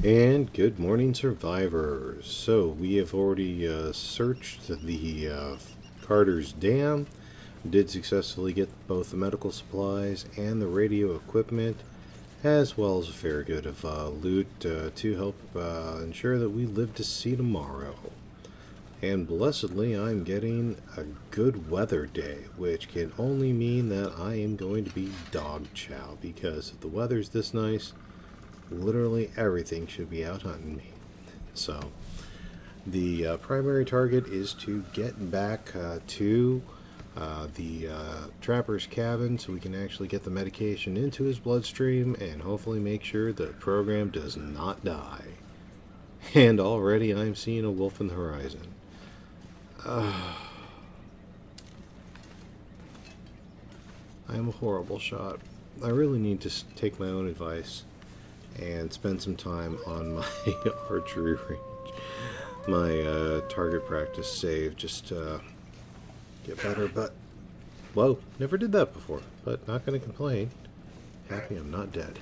And good morning, survivors. So, we have already searched the Carter's Dam, did successfully get both the medical supplies and the radio equipment, as well as a fair bit of loot to help ensure that we live to see tomorrow. And blessedly, I'm getting a good weather day, which can only mean that I am going to be dog chow, because if the weather's this nice, literally everything should be out hunting me. So, the primary target is to get back to the trapper's cabin so we can actually get the medication into his bloodstream and hopefully make sure the program does not die. And already I'm seeing a wolf in the horizon. I'm a horrible shot. I really need to take my own advice and spend some time on my archery range, my target practice save, just get better. But, whoa, never did that before, but not going to complain. Happy I'm not dead.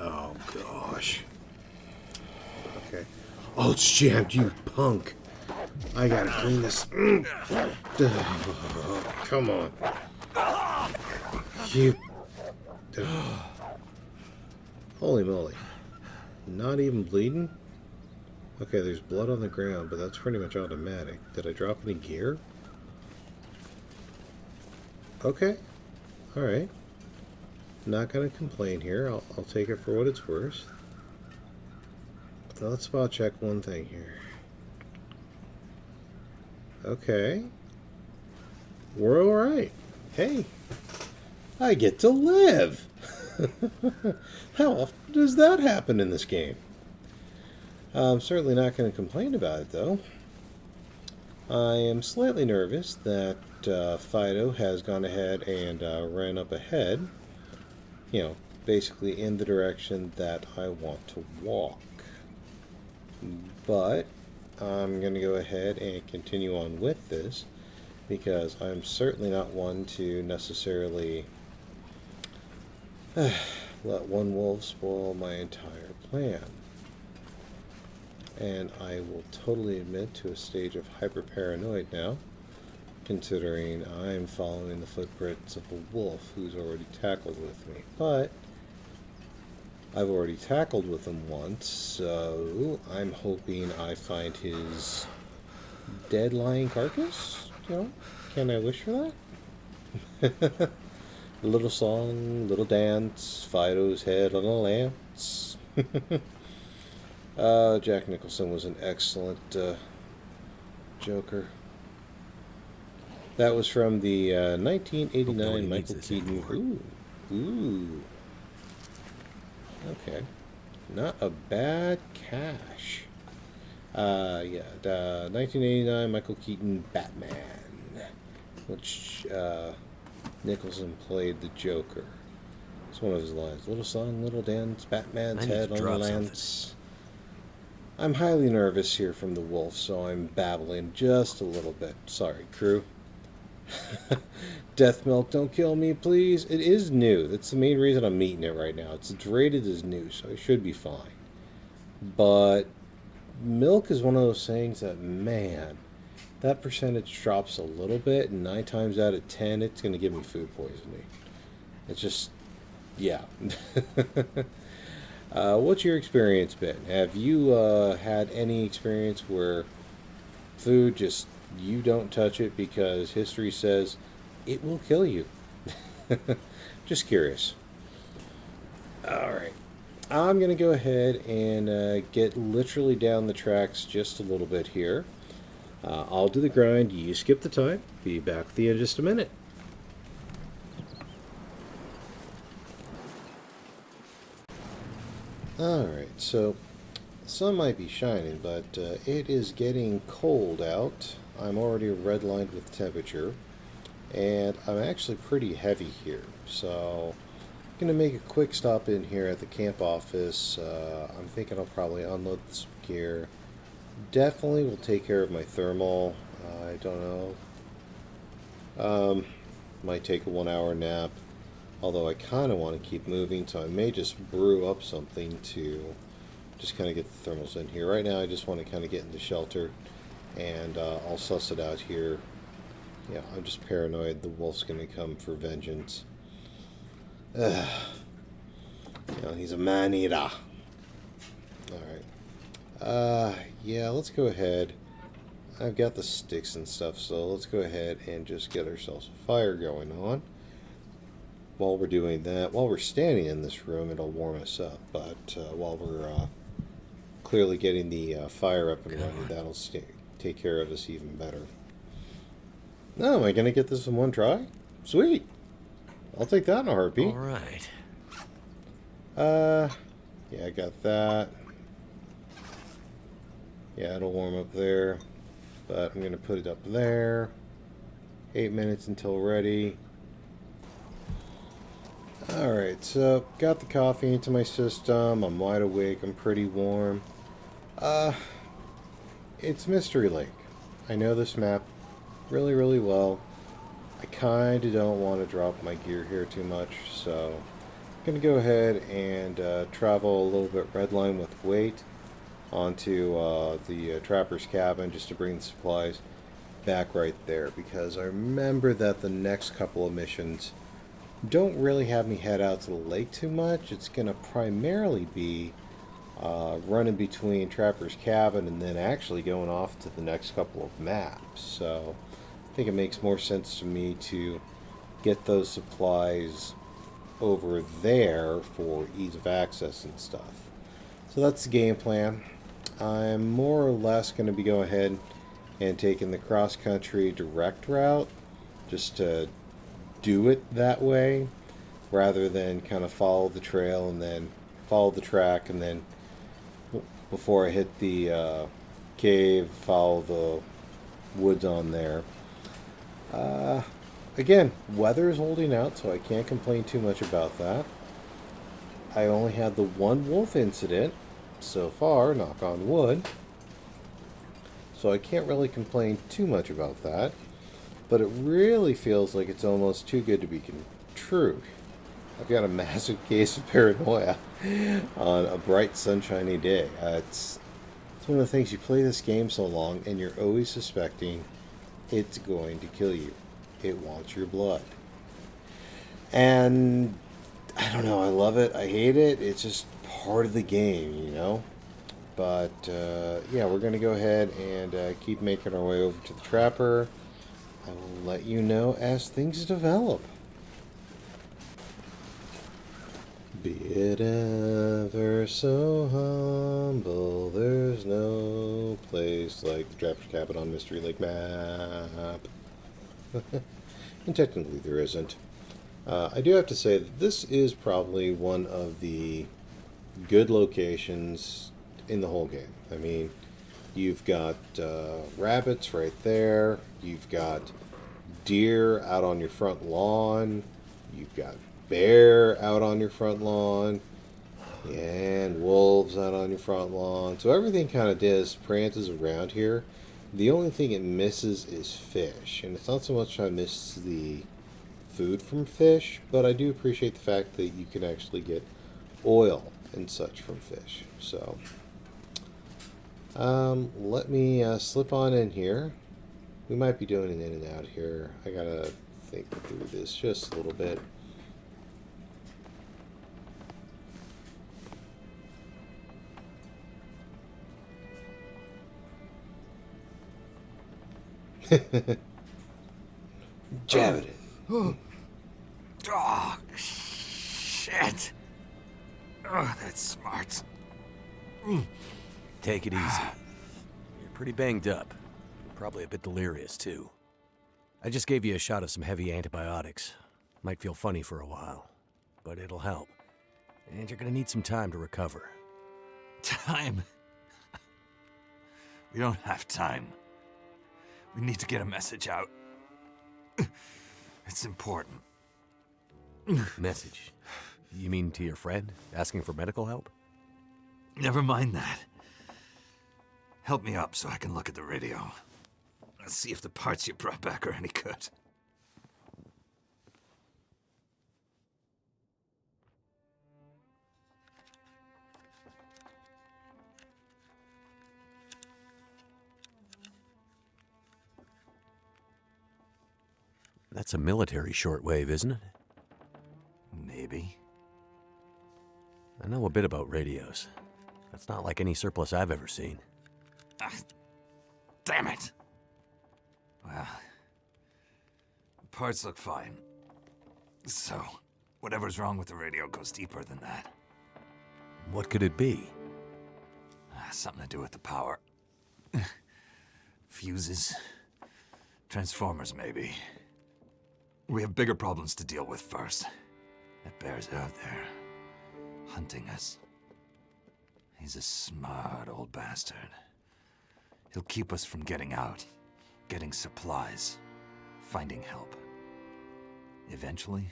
Oh, gosh. Okay. Oh, it's jammed, you punk. I gotta clean this. Come on. You. Holy moly. Not even bleeding? Okay, there's blood on the ground, but that's pretty much automatic. Did I drop any gear? Okay. Alright. Not gonna complain here. I'll take it for what it's worth. Let's spot check one thing here. Okay. We're alright. Hey. I get to live! How often does that happen in this game? I'm certainly not going to complain about it, though. I am slightly nervous that Fido has gone ahead and ran up ahead. You know, basically in the direction that I want to walk. But I'm going to go ahead and continue on with this because I'm certainly not one to necessarily let one wolf spoil my entire plan. And I will totally admit to a stage of hyper-paranoid now, considering I'm following the footprints of a wolf who's already tackled with me. But I've already tackled with him once, so I'm hoping I find his dead lying carcass. You know, can I wish for that? Little song, little dance, Fido's head on a lance. Jack Nicholson was an excellent Joker. That was from the 1989 Michael Keaton. Ooh. Okay. Not a bad cache. Yeah, the 1989 Michael Keaton Batman, which Nicholson played the Joker. It's one of his lines. Little song, little dance, Batman's head on the lance. I'm highly nervous here from the wolf, so I'm babbling just a little bit. Sorry, crew. Death Milk, don't kill me, please. It is new. That's the main reason I'm eating it right now. It's rated as new, so it should be fine. But milk is one of those things that, man, that percentage drops a little bit, and 9 times out of 10, it's going to give me food poisoning. It's just, yeah. What's your experience been? Have you had any experience where food just, you don't touch it because history says it will kill you? Just curious. Alright. I'm going to go ahead and get literally down the tracks just a little bit here. I'll do the grind, you skip the time. Be back with you in just a minute. Alright, so the sun might be shining, but it is getting cold out. I'm already redlined with temperature, and I'm actually pretty heavy here. So I'm going to make a quick stop in here at the camp office. I'm thinking I'll probably unload some gear. Definitely will take care of my thermal. I don't know. Might take a 1 hour nap. Although I kind of want to keep moving, so I may just brew up something to just kind of get the thermals in here. Right now I just want to kind of get into shelter, and I'll suss it out here. Yeah, I'm just paranoid the wolf's going to come for vengeance. Ugh. You know, he's a man-eater. Alright. Yeah, let's go ahead. I've got the sticks and stuff, so let's go ahead and just get ourselves a fire going on. While we're doing that, while we're standing in this room, it'll warm us up. But while we're clearly getting the fire up and running, that'll take care of us even better. No, am I going to get this in one try? Sweet. I'll take that in a heartbeat. All right. Yeah, I got that. Yeah, it'll warm up there. But I'm going to put it up there. 8 minutes until ready. Alright, so got the coffee into my system. I'm wide awake. I'm pretty warm. It's Mystery Lake. I know this map really, really well. I kind of don't want to drop my gear here too much, so I'm going to go ahead and travel a little bit redline with weight onto the trapper's cabin just to bring the supplies back right there, because I remember that the next couple of missions don't really have me head out to the lake too much. It's going to primarily be running between trapper's cabin and then actually going off to the next couple of maps. So I think it makes more sense to me to get those supplies over there for ease of access and stuff. So that's the game plan. I'm more or less going to be going ahead and taking the cross-country direct route just to do it that way, rather than kind of follow the trail and then follow the track, and then before I hit the cave, follow the woods on there. Again, weather is holding out, so I can't complain too much about that. I only had the one wolf incident so far, knock on wood, so I can't really complain too much about that. But it really feels like it's almost too good to be true. I've got a massive case of paranoia on a bright, sunshiny day. It's one of the things, you play this game so long and you're always suspecting it's going to kill you. It wants your blood. And I don't know, I love it, I hate it, it's just part of the game, you know? But yeah, we're going to go ahead and keep making our way over to the trapper. I will let you know as things develop. Be it ever so humble, there's no place like the Trapper's Cabin on Mystery Lake map. And technically there isn't. I do have to say that this is probably one of the good locations in the whole game. I mean, you've got rabbits right there. You've got deer out on your front lawn. You've got bear out on your front lawn. And wolves out on your front lawn. So everything kind of prances around here. The only thing it misses is fish. And it's not so much I miss the food from fish, but I do appreciate the fact that you can actually get oil and such from fish. So let me slip on in here. We might be doing an in and out here. I gotta think through this just a little bit. Jab it in. Oh, shit. Oh, that's smart. Take it easy. You're pretty banged up. You're probably a bit delirious, too. I just gave you a shot of some heavy antibiotics. Might feel funny for a while, but it'll help. And you're gonna need some time to recover. Time? We don't have time. We need to get a message out. It's important. Message? You mean to your friend, asking for medical help? Never mind that. Help me up so I can look at the radio. Let's see if the parts you brought back are any good. That's a military shortwave, isn't it? Maybe. I know a bit about radios. That's not like any surplus I've ever seen. Ah, damn it! Well, the parts look fine. So, whatever's wrong with the radio goes deeper than that. What could it be? Something to do with the power. Fuses. Transformers, maybe. We have bigger problems to deal with first. That bear's out there, hunting us. He's a smart old bastard. He'll keep us from getting out, getting supplies, finding help. Eventually,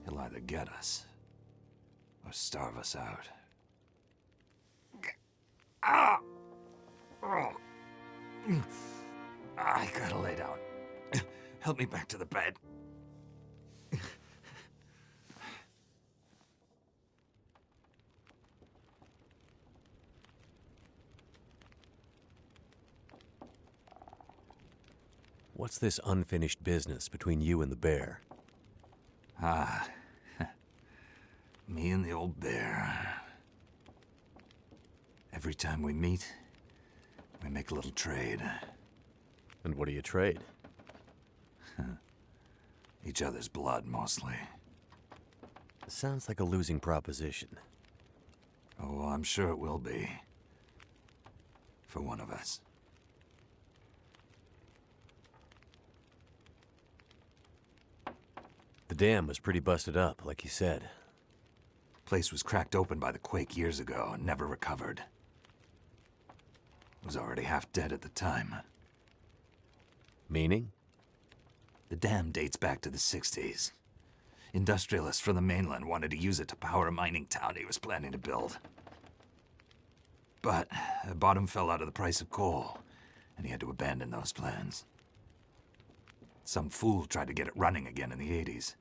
he'll either get us or starve us out. Ah! Oh. I gotta lay down. Help me back to the bed. What's this unfinished business between you and the bear? Ah, me and the old bear. Every time we meet, we make a little trade. And what do you trade? Each other's blood, mostly. Sounds like a losing proposition. Oh, I'm sure it will be. For one of us. The dam was pretty busted up, like you said. Place was cracked open by the quake years ago and never recovered. Was already half dead at the time. Meaning? The dam dates back to the 60s. Industrialists from the mainland wanted to use it to power a mining town he was planning to build. But the bottom fell out of the price of coal, and he had to abandon those plans. Some fool tried to get it running again in the 80s,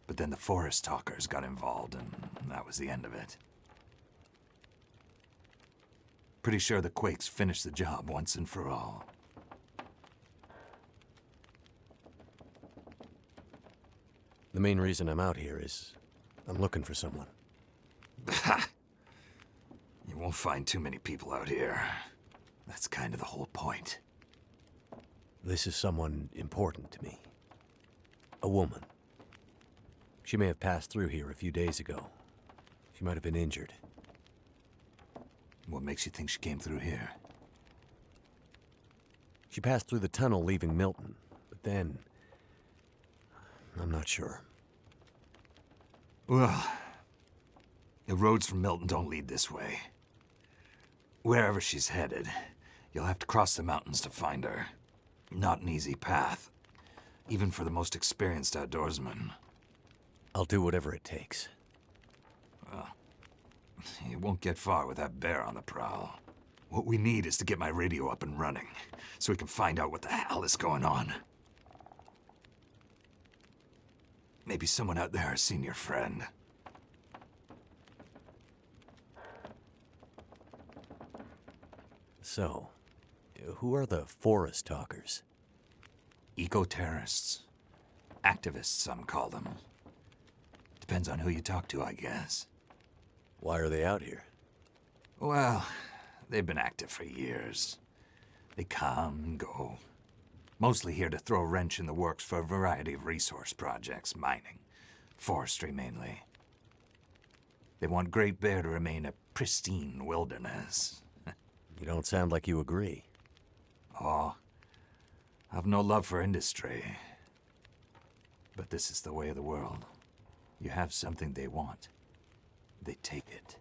but then the forest talkers got involved, and that was the end of it. Pretty sure the quakes finished the job once and for all. The main reason I'm out here is I'm looking for someone. You won't find too many people out here. That's kind of the whole point. This is someone important to me. A woman. She may have passed through here a few days ago. She might have been injured. What makes you think she came through here? She passed through the tunnel leaving Milton, but then... I'm not sure. Well, the roads from Milton don't lead this way. Wherever she's headed, you'll have to cross the mountains to find her. Not an easy path, even for the most experienced outdoorsman. I'll do whatever it takes. Well, you won't get far with that bear on the prowl. What we need is to get my radio up and running, so we can find out what the hell is going on. Maybe someone out there has seen your friend. So, who are the forest talkers? Eco-terrorists. Activists, some call them. Depends on who you talk to, I guess. Why are they out here? Well, they've been active for years. They come and go. Mostly here to throw a wrench in the works for a variety of resource projects, mining, forestry mainly. They want Great Bear to remain a pristine wilderness. You don't sound like you agree. Oh, I've no love for industry. But this is the way of the world. You have something they want. They take it.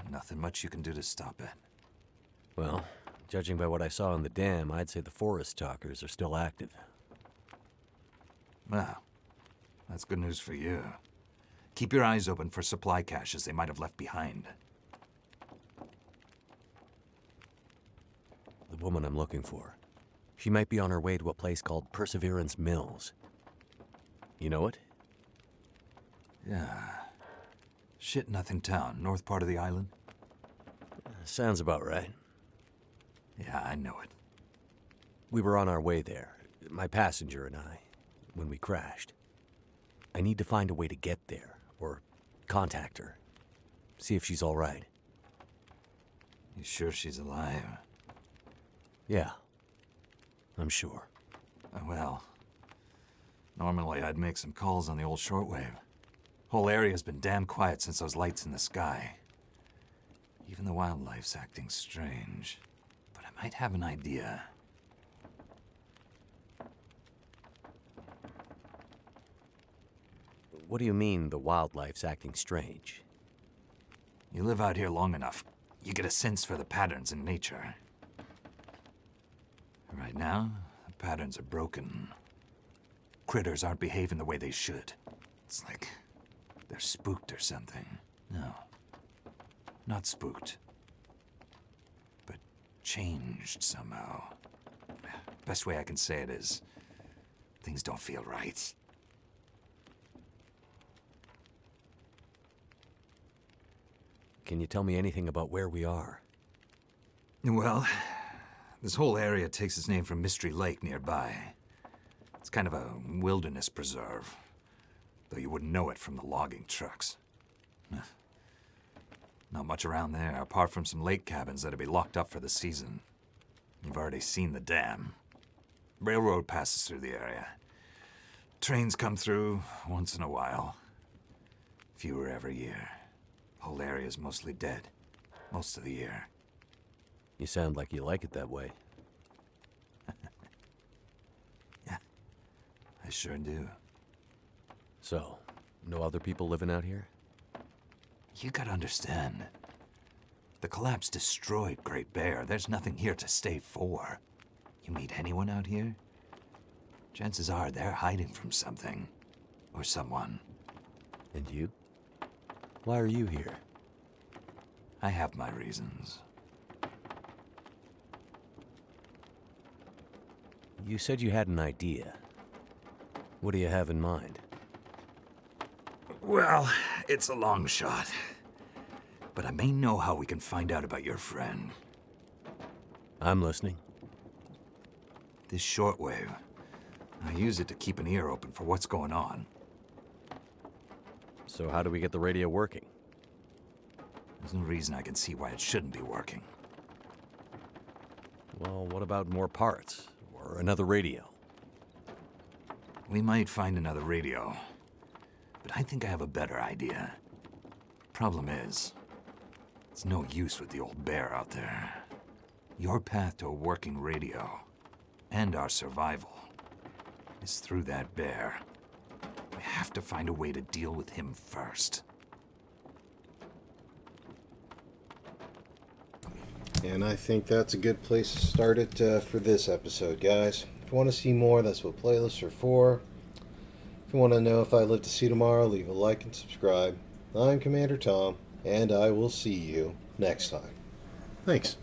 Nothing much you can do to stop it. Well, judging by what I saw in the dam, I'd say the forest talkers are still active. Well, that's good news for you. Keep your eyes open for supply caches they might have left behind. The woman I'm looking for. She might be on her way to a place called Perseverance Mills. You know it? Yeah. Shit Nothing Town, north part of the island? Sounds about right. Yeah, I know it. We were on our way there, my passenger and I. when we crashed. I need to find a way to get there, or contact her. See if she's all right. You sure she's alive? Yeah, I'm sure. Well, normally I'd make some calls on the old shortwave. Whole area's been damn quiet since those lights in the sky. Even the wildlife's acting strange. But I might have an idea. What do you mean, the wildlife's acting strange? You live out here long enough, you get a sense for the patterns in nature. Right now, the patterns are broken. Critters aren't behaving the way they should. It's like they're spooked or something. No, not spooked, but changed somehow. Best way I can say it is, things don't feel right. Can you tell me anything about where we are? Well, this whole area takes its name from Mystery Lake nearby. It's kind of a wilderness preserve, though you wouldn't know it from the logging trucks. Not much around there, apart from some lake cabins that'll be locked up for the season. You've already seen the dam. Railroad passes through the area. Trains come through once in a while. Fewer every year. Whole area's mostly dead, most of the year. You sound like you like it that way. Yeah, I sure do. So, no other people living out here? You gotta understand. The collapse destroyed Great Bear. There's nothing here to stay for. You meet anyone out here? Chances are they're hiding from something. Or someone. And you? Why are you here? I have my reasons. You said you had an idea. What do you have in mind? Well, it's a long shot. But I may know how we can find out about your friend. I'm listening. This shortwave. I use it to keep an ear open for what's going on. So how do we get the radio working? There's no reason I can see why it shouldn't be working. Well, what about more parts? Or another radio? We might find another radio. But I think I have a better idea. Problem is, it's no use with the old bear out there. Your path to a working radio, and our survival, is through that bear. We have to find a way to deal with him first. And I think that's a good place to start it for this episode, guys. If you want to see more, that's what playlists are for. If you want to know if I live to see tomorrow, leave a like and subscribe. I'm Commander Tom, and I will see you next time. Thanks.